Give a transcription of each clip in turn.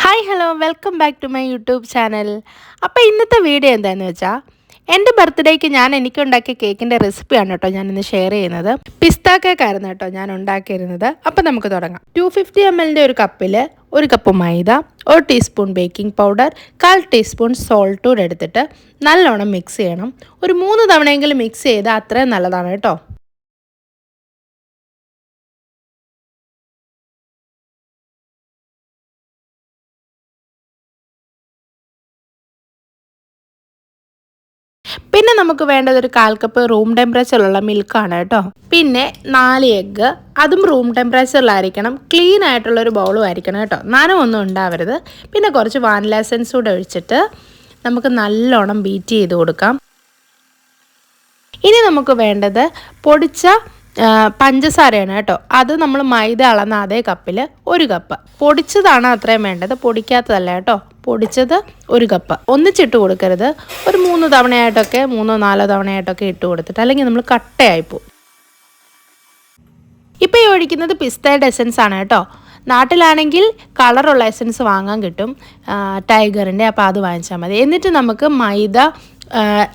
Hi hello welcome back to my YouTube channel. അപ്പോൾ ഇന്നത്തെ video എന്താണെന്ന് വെച്ചാൽ എൻ്റെ ബർത്ത്ഡേക്ക് ഞാൻ എനിക്കുണ്ടാക്കിയ കേക്കിൻ്റെ റെസിപ്പിയാണ് കേട്ടോ ഞാനിന്ന് ഷെയർ ചെയ്യുന്നത്. പിസ്ത കേക്കായിരുന്നു കേട്ടോ ഞാൻ ഉണ്ടാക്കിയിരുന്നത്. അപ്പോൾ നമുക്ക് തുടങ്ങാം. 250 ml ഒരു കപ്പിൽ ഒരു കപ്പ് മൈദ, 1 teaspoon baking powder, 1/4 teaspoon salt കൂടെ എടുത്തിട്ട് നല്ലോണം മിക്സ് ചെയ്യണം. ഒരു 3 തവണയെങ്കിലും മിക്സ് ചെയ്താൽ അത്രയും നല്ലതാണ് കേട്ടോ. പിന്നെ നമുക്ക് വേണ്ടത് ഒരു 1/4 കപ്പ് റൂം ടെമ്പറേച്ചറിലുള്ള മിൽക്കാണ് കേട്ടോ. പിന്നെ 4 എഗ്ഗ്, അതും റൂം ടെമ്പറേച്ചറിലായിരിക്കണം. ക്ലീൻ ആയിട്ടുള്ള ഒരു ബൗളും ആയിരിക്കണം കേട്ടോ, നനവൊന്നും ഉണ്ടാവരുത്. പിന്നെ കുറച്ച് വാനില എസൻസ് കൂടെ ഒഴിച്ചിട്ട് നമുക്ക് നല്ലോണം ബീറ്റ് ചെയ്ത് കൊടുക്കാം. ഇനി നമുക്ക് വേണ്ടത് പൊടിച്ച പഞ്ചസാരയാണ് കേട്ടോ. അത് നമ്മൾ മൈദ അളന്ന അതേ കപ്പിൽ 1 കപ്പ് പൊടിച്ചതാണ് അത്രയും വേണ്ടത്, പൊടിക്കാത്തതല്ല കേട്ടോ. പൊടിച്ചത് 1 കപ്പ് ഒന്നിച്ചിട്ട് കൊടുക്കരുത്. ഒരു 3 തവണയായിട്ടൊക്കെ 3-4 തവണയായിട്ടൊക്കെ ഇട്ട് കൊടുത്തിട്ട്, അല്ലെങ്കിൽ നമ്മൾ കട്ടയായിപ്പോവും. ഇപ്പോൾ ഈ ഒഴിക്കുന്നത് പിസ്തയുടെ എസൻസ് ആണ് കേട്ടോ. നാട്ടിലാണെങ്കിൽ കളറുള്ള എസൻസ് വാങ്ങാൻ കിട്ടും, ടൈഗറിൻ്റെ. അപ്പോൾ അത് വാങ്ങിച്ചാൽ മതി. എന്നിട്ട് നമുക്ക് മൈദ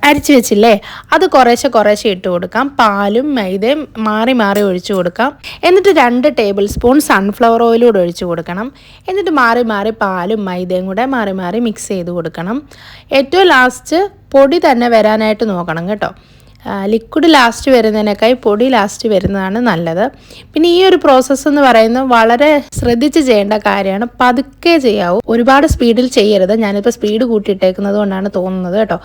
അരിച്ച് വെച്ചില്ലേ, അത് കുറേശ്ശെ കുറേശ്ശെ ഇട്ട് കൊടുക്കാം. പാലും മൈദയും മാറി മാറി ഒഴിച്ചു കൊടുക്കാം. എന്നിട്ട് 2 ടേബിൾ സ്പൂൺ സൺഫ്ലവർ ഓയിലൂടെ ഒഴിച്ചു കൊടുക്കണം. എന്നിട്ട് മാറി മാറി പാലും മൈദയും കൂടെ മാറി മാറി മിക്സ് ചെയ്ത് കൊടുക്കണം. ഏറ്റവും ലാസ്റ്റ് പൊടി തന്നെ വരാനായിട്ട് നോക്കണം കേട്ടോ. ലിക്വിഡ് ലാസ്റ്റ് വരുന്നതിനേക്കായി പൊടി ലാസ്റ്റ് വരുന്നതാണ് നല്ലത്. പിന്നെ ഈ ഒരു പ്രോസസ്സ് എന്ന് പറയുന്നത് വളരെ ശ്രദ്ധിച്ച് ചെയ്യേണ്ട കാര്യമാണ്. പതുക്കെ ചെയ്യാവൂ, ഒരുപാട് സ്പീഡിൽ ചെയ്യരുത്. ഞാനിപ്പോൾ സ്പീഡ് കൂട്ടിയിട്ടേക്കുന്നത് കൊണ്ടാണ് തോന്നുന്നത് കേട്ടോ.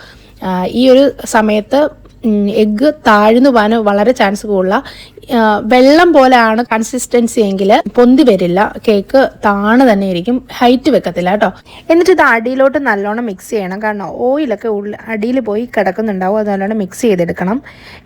ഈ ഒരു സമയത്ത് എഗ്ഗ് താഴ്ന്നു പോകാൻ വളരെ ചാൻസ് കൂടുതല. വെള്ളം പോലെയാണ് കൺസിസ്റ്റൻസി എങ്കിൽ പൊന്തി വരില്ല, കേക്ക് താണ് തന്നെ ഇരിക്കും, ഹൈറ്റ് വെക്കത്തില്ല കേട്ടോ. എന്നിട്ട് ഇത് അടിയിലോട്ട് നല്ലോണം മിക്സ് ചെയ്യണം, കാരണം ഓയിലൊക്കെ അടിയിൽ പോയി കിടക്കുന്നുണ്ടാവും. അത് നല്ലോണം മിക്സ് ചെയ്തെടുക്കണം.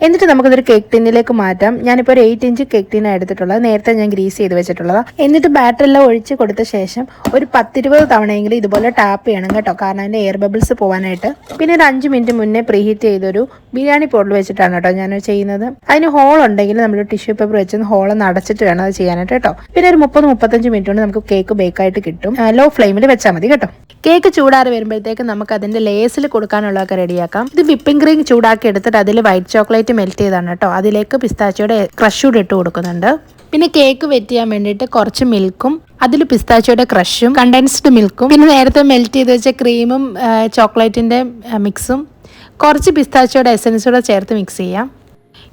എന്നിട്ട് നമുക്കിതൊരു കേക്ക് ടിന്നിലേക്ക് മാറ്റാം. ഞാനിപ്പോൾ ഒരു 8 ഇഞ്ച് കേക്ക് ടിന്നാണ് എടുത്തിട്ടുള്ളത്, നേരത്തെ ഞാൻ ഗ്രീസ് ചെയ്ത് വെച്ചിട്ടുള്ളത്. എന്നിട്ട് ബാറ്ററെല്ലാം ഒഴിച്ച് കൊടുത്ത ശേഷം ഒരു 10-20 തവണയെങ്കിലും ഇതുപോലെ ടാപ്പ് ചെയ്യണം കേട്ടോ, കാരണം അതിൻ്റെ എയർ ബബിൾസ് പോകാനായിട്ട്. പിന്നെ ഒരു 5 മിനിറ്റ് മുന്നേ പ്രീഹീറ്റ് ചെയ്തൊരു ബിരിയാണി പോട്ടിൽ വെച്ചിട്ടാണ് കേട്ടോ ഞാൻ ചെയ്യുന്നത്. അതിന് ഹോൾ ഉണ്ടെങ്കിൽ നമ്മൾ ടിഷ്യൂ പേപ്പർ വെച്ച് ഹോളൊന്ന് അടച്ചിട്ട് വേണം അത് ചെയ്യാനായിട്ട് കേട്ടോ. പിന്നെ ഒരു 30-35 മിനിറ്റ് കൊണ്ട് നമുക്ക് കേക്ക് ബേക്കായിട്ട് കിട്ടും. ലോ ഫ്ലെയിമിൽ വെച്ചാൽ മതി കേട്ടോ. കേക്ക് ചൂടാറി വരുമ്പോഴത്തേക്ക് നമുക്ക് അതിന്റെ ലേസിൽ കൊടുക്കാനുള്ളതൊക്കെ റെഡിയാക്കാം. ഇത് വിപ്പിംഗ് ക്രീം ചൂടാക്കി എടുത്തിട്ട് അതിൽ വൈറ്റ് ചോക്ലേറ്റ് മെൽറ്റ് ചെയ്താണ് കേട്ടോ. അതിലേക്ക് പിസ്താച്ചിയോടെ ക്രഷ് കൂടെ ഇട്ട് കൊടുക്കുന്നുണ്ട്. പിന്നെ കേക്ക് വെറ്റ് ചെയ്യാൻ വേണ്ടിയിട്ട് കുറച്ച് മിൽക്കും അതിൽ പിസ്താച്ചിയോടെ ക്രഷും കണ്ടൻസ്ഡ് മിൽക്കും പിന്നെ നേരത്തെ മെൽറ്റ് ചെയ്ത് വെച്ച ക്രീമും ചോക്ലേറ്റിന്റെ മിക്സും കുറച്ച് പിസ്താച്ചിയോടെ എസൻസ് കൂടെ ചേർത്ത് മിക്സ് ചെയ്യാം.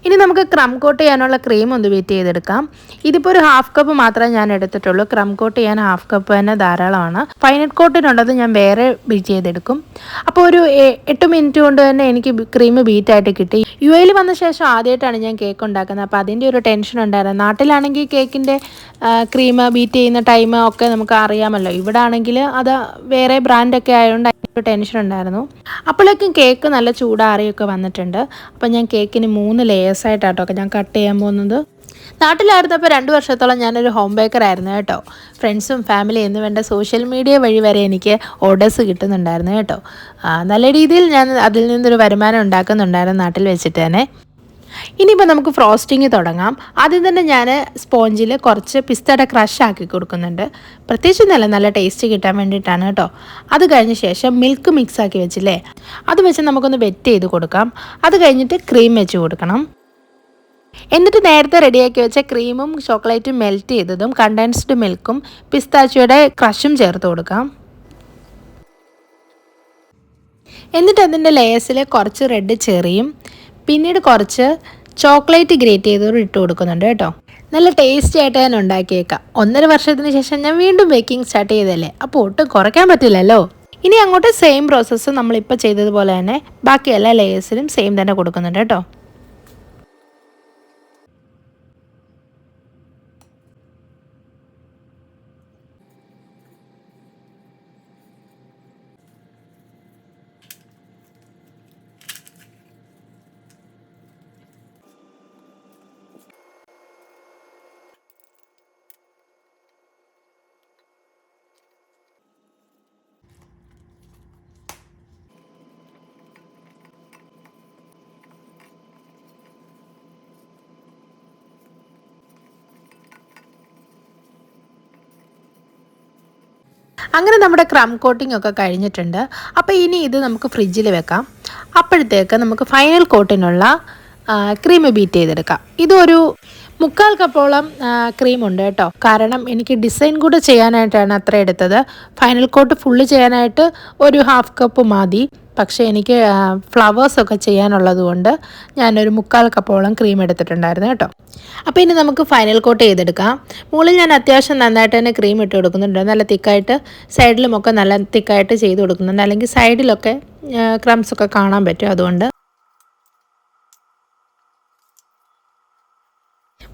ഇനി നമുക്ക് ക്രം കോട്ട് ചെയ്യാനുള്ള ക്രീം ഒന്ന് ബീറ്റ് ചെയ്തെടുക്കാം. ഇതിപ്പോൾ ഒരു 1/2 കപ്പ് മാത്രമേ ഞാൻ എടുത്തിട്ടുള്ളൂ. ക്രം കോട്ട് ചെയ്യാൻ 1/2 കപ്പ് തന്നെ ധാരാളമാണ്. ഫൈനറ്റ് കോട്ടിനുള്ളത് ഞാൻ വേറെ ബീറ്റ് ചെയ്തെടുക്കും. അപ്പോൾ ഒരു 8 മിനിറ്റ് കൊണ്ട് തന്നെ എനിക്ക് ക്രീം ബീറ്റായിട്ട് കിട്ടി. UAE വന്ന ശേഷം ആദ്യമായിട്ടാണ് ഞാൻ കേക്ക് ഉണ്ടാക്കുന്നത്, അപ്പോൾ അതിൻ്റെ ഒരു ടെൻഷൻ ഉണ്ടായിരുന്നു. നാട്ടിലാണെങ്കിൽ കേക്കിൻ്റെ ക്രീം ബീറ്റ് ചെയ്യുന്ന ടൈം ഒക്കെ നമുക്ക് അറിയാമല്ലോ. ഇവിടെ ആണെങ്കിൽ അത് വേറെ ബ്രാൻഡൊക്കെ ആയതുകൊണ്ട് ടെൻഷൻ ഉണ്ടായിരുന്നു. അപ്പോഴേക്കും കേക്ക് നല്ല ചൂടാറിയൊക്കെ വന്നിട്ടുണ്ട്. അപ്പം ഞാൻ കേക്കിന് 3 ലെയേഴ്സായിട്ടാട്ടോ ഞാൻ കട്ട് ചെയ്യാൻ പോകുന്നത്. നാട്ടിലായിരുന്നപ്പോൾ 2 വർഷത്തോളം ഞാനൊരു ഹോം ബേക്കർ ആയിരുന്നു കേട്ടോ. ഫ്രണ്ട്സും ഫാമിലി എന്ന് വേണ്ട സോഷ്യൽ മീഡിയ വഴി വരെ എനിക്ക് ഓർഡേഴ്സ് കിട്ടുന്നുണ്ടായിരുന്നു കേട്ടോ. നല്ല രീതിയിൽ ഞാൻ അതിൽ നിന്നൊരു വരുമാനം ഉണ്ടാക്കുന്നുണ്ടായിരുന്നു നാട്ടിൽ വെച്ചിട്ട് തന്നെ. ഇനിയിപ്പോൾ നമുക്ക് ഫ്രോസ്റ്റിങ് തുടങ്ങാം. ആദ്യം തന്നെ ഞാൻ സ്പോഞ്ചിൽ കുറച്ച് പിസ്തയുടെ ക്രഷ് ആക്കി കൊടുക്കുന്നുണ്ട്. പ്രത്യേകിച്ച് നല്ല ടേസ്റ്റ് കിട്ടാൻ വേണ്ടിയിട്ടാണ് കേട്ടോ. അത് കഴിഞ്ഞ ശേഷം മിൽക്ക് മിക്സ് ആക്കി വെച്ചില്ലേ, അത് വെച്ച് നമുക്കൊന്ന് വെറ്റ് ചെയ്ത് കൊടുക്കാം. അത് കഴിഞ്ഞിട്ട് ക്രീം വെച്ച് കൊടുക്കണം. എന്നിട്ട് നേരത്തെ റെഡിയാക്കി വെച്ച ക്രീമും ചോക്ലേറ്റും മെൽറ്റ് ചെയ്തതും കണ്ടൻസ്ഡ് മിൽക്കും പിസ്താച്ചിയോടെ ക്രഷും ചേർത്ത് കൊടുക്കാം. എന്നിട്ട് അതിൻ്റെ ലേസിൽ കുറച്ച് റെഡ് ചെറിയും പിന്നീട് കുറച്ച് ചോക്ലേറ്റ് ഗ്രേറ്റ് ചെയ്തോട് ഇട്ട് കൊടുക്കുന്നുണ്ട് കേട്ടോ. നല്ല ടേസ്റ്റി ആയിട്ട് ഞാൻ ഉണ്ടാക്കിയേക്കാം. 1.5 വർഷത്തിന് ശേഷം ഞാൻ വീണ്ടും ബേക്കിംഗ് സ്റ്റാർട്ട് ചെയ്തല്ലേ, അപ്പോൾ ഒട്ടും കുറയ്ക്കാൻ പറ്റില്ലല്ലോ. ഇനി അങ്ങോട്ട് സെയിം പ്രോസസ്സ് നമ്മളിപ്പോൾ ചെയ്തതുപോലെ തന്നെ ബാക്കി എല്ലാ ലേയേഴ്സിലും സെയിം തന്നെ കൊടുക്കുന്നുണ്ട് കേട്ടോ. അങ്ങനെ നമ്മുടെ ക്രം കോട്ടിംഗ് ഒക്കെ കഴിഞ്ഞിട്ടുണ്ട്. അപ്പോൾ ഇനി ഇത് നമുക്ക് ഫ്രിഡ്ജിൽ വെക്കാം. അപ്പോഴത്തേക്ക് നമുക്ക് ഫൈനൽ കോട്ടിനുള്ള ക്രീം ബീറ്റ് ചെയ്തെടുക്കാം. ഇതൊരു 3/4 കപ്പോളം ക്രീമുണ്ട് കേട്ടോ. കാരണം എനിക്ക് ഡിസൈൻ കൂടെ ചെയ്യാനായിട്ടാണ് അത്ര എടുത്തത്. ഫൈനൽ കോട്ട് ഫുള്ള് ചെയ്യാനായിട്ട് ഒരു 1/2 കപ്പ് മതി. പക്ഷേ എനിക്ക് ഫ്ലവേഴ്സൊക്കെ ചെയ്യാനുള്ളത് കൊണ്ട് ഞാനൊരു 3/4 കപ്പോളം ക്രീം എടുത്തിട്ടുണ്ടായിരുന്നു കേട്ടോ. അപ്പോൾ ഇനി നമുക്ക് ഫൈനൽ കോട്ട് ചെയ്തെടുക്കാം. മുകളിൽ ഞാൻ അത്യാവശ്യം നന്നായിട്ട് തന്നെ ക്രീം ഇട്ട് കൊടുക്കുന്നുണ്ട്. നല്ല തിക്കായിട്ട് സൈഡിലുമൊക്കെ നല്ല തിക്കായിട്ട് ചെയ്ത് കൊടുക്കുന്നുണ്ട്. അല്ലെങ്കിൽ സൈഡിലൊക്കെ ക്രംസൊക്കെ കാണാൻ പറ്റും. അതുകൊണ്ട്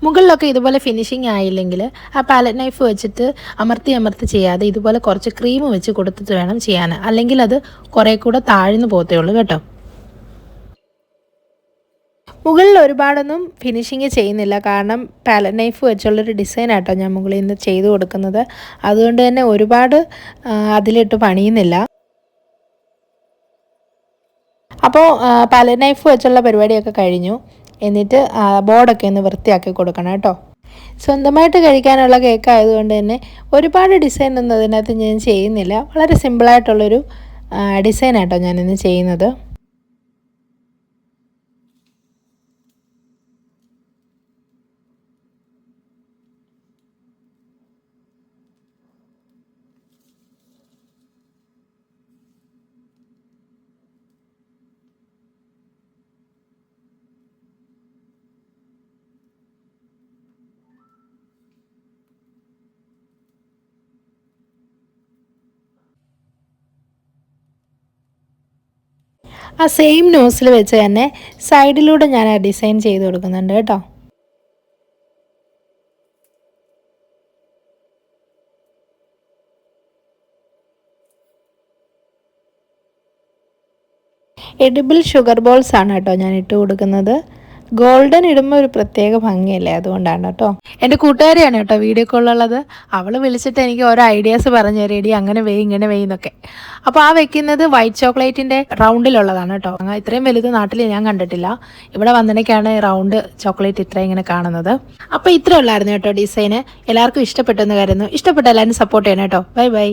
മുകളിലൊക്കെ ഇതുപോലെ ഫിനിഷിങ് ആയില്ലെങ്കിൽ ആ പാലറ്റ് നൈഫ് വെച്ചിട്ട് അമർത്തി ചെയ്യാതെ ഇതുപോലെ കുറച്ച് ക്രീം വെച്ച് കൊടുത്തിട്ട് വേണം ചെയ്യാൻ. അല്ലെങ്കിൽ അത് കുറേ കൂടെ താഴ്ന്നു പോകത്തേ ഉള്ളൂ കേട്ടോ. മുകളിൽ ഒരുപാടൊന്നും ഫിനിഷിങ് ചെയ്യുന്നില്ല. കാരണം പാലറ്റ് നൈഫ് വെച്ചുള്ളൊരു ഡിസൈൻ ആട്ടോ ഞാൻ മുകളിൽ നിന്ന് ചെയ്ത് കൊടുക്കുന്നത്. അതുകൊണ്ട് തന്നെ ഒരുപാട് അതിലിട്ട് പണിയുന്നില്ല. അപ്പോൾ പാലറ്റ് നൈഫ് വെച്ചുള്ള പരിപാടിയൊക്കെ കഴിഞ്ഞു. എന്നിട്ട് ബോർഡൊക്കെ ഒന്ന് വൃത്തിയാക്കി കൊടുക്കണം കേട്ടോ. സ്വന്തമായിട്ട് കഴിക്കാനുള്ള കേക്ക് ആയതുകൊണ്ട് തന്നെ ഒരുപാട് ഡിസൈൻ ഒന്നും അതിനകത്ത് ഞാൻ ചെയ്യുന്നില്ല. വളരെ സിമ്പിളായിട്ടുള്ളൊരു ഡിസൈനാട്ടോ ഞാനിന്ന് ചെയ്യുന്നത്. ആ സെയിം നോസിൽ വെച്ച് തന്നെ സൈഡിലൂടെ ഞാൻ ആ ഡിസൈൻ ചെയ്ത് കൊടുക്കുന്നുണ്ട് കേട്ടോ. എഡിബിൾ ഷുഗർ ബോൾസ് ആണ് കേട്ടോ ഞാൻ ഇട്ട് കൊടുക്കുന്നത്. ഗോൾഡൻ ഇടുമ്പോൾ ഒരു പ്രത്യേക ഭംഗിയല്ലേ, അതുകൊണ്ടാണ് കേട്ടോ. എൻ്റെ കൂട്ടുകാരിയാണ് കേട്ടോ വീഡിയോ കോളുള്ളത്. അവൾ വിളിച്ചിട്ട് എനിക്ക് ഓരോ ഐഡിയാസ് പറഞ്ഞു തരേടി, അങ്ങനെ വെയ് ഇങ്ങനെ വെയ്ന്നൊക്കെ. അപ്പോൾ ആ വെക്കുന്നത് വൈറ്റ് ചോക്ലേറ്റിൻ്റെ റൗണ്ടിലുള്ളതാണ് കേട്ടോ. ഇത്രയും വലുത് നാട്ടിൽ ഞാൻ കണ്ടിട്ടില്ല. ഇവിടെ വന്നിടയ്ക്കാണ് റൗണ്ട് ചോക്ലേറ്റ് ഇത്രയും ഇങ്ങനെ കാണുന്നത്. അപ്പോൾ ഇത്ര ഉള്ളായിരുന്നു കേട്ടോ ഡിസൈന്. എല്ലാവർക്കും ഇഷ്ടപ്പെട്ടെന്ന് കരുതുന്നു. ഇഷ്ടപ്പെട്ട എല്ലാവരും സപ്പോർട്ട് ചെയ്യണം കേട്ടോ. Bye bye.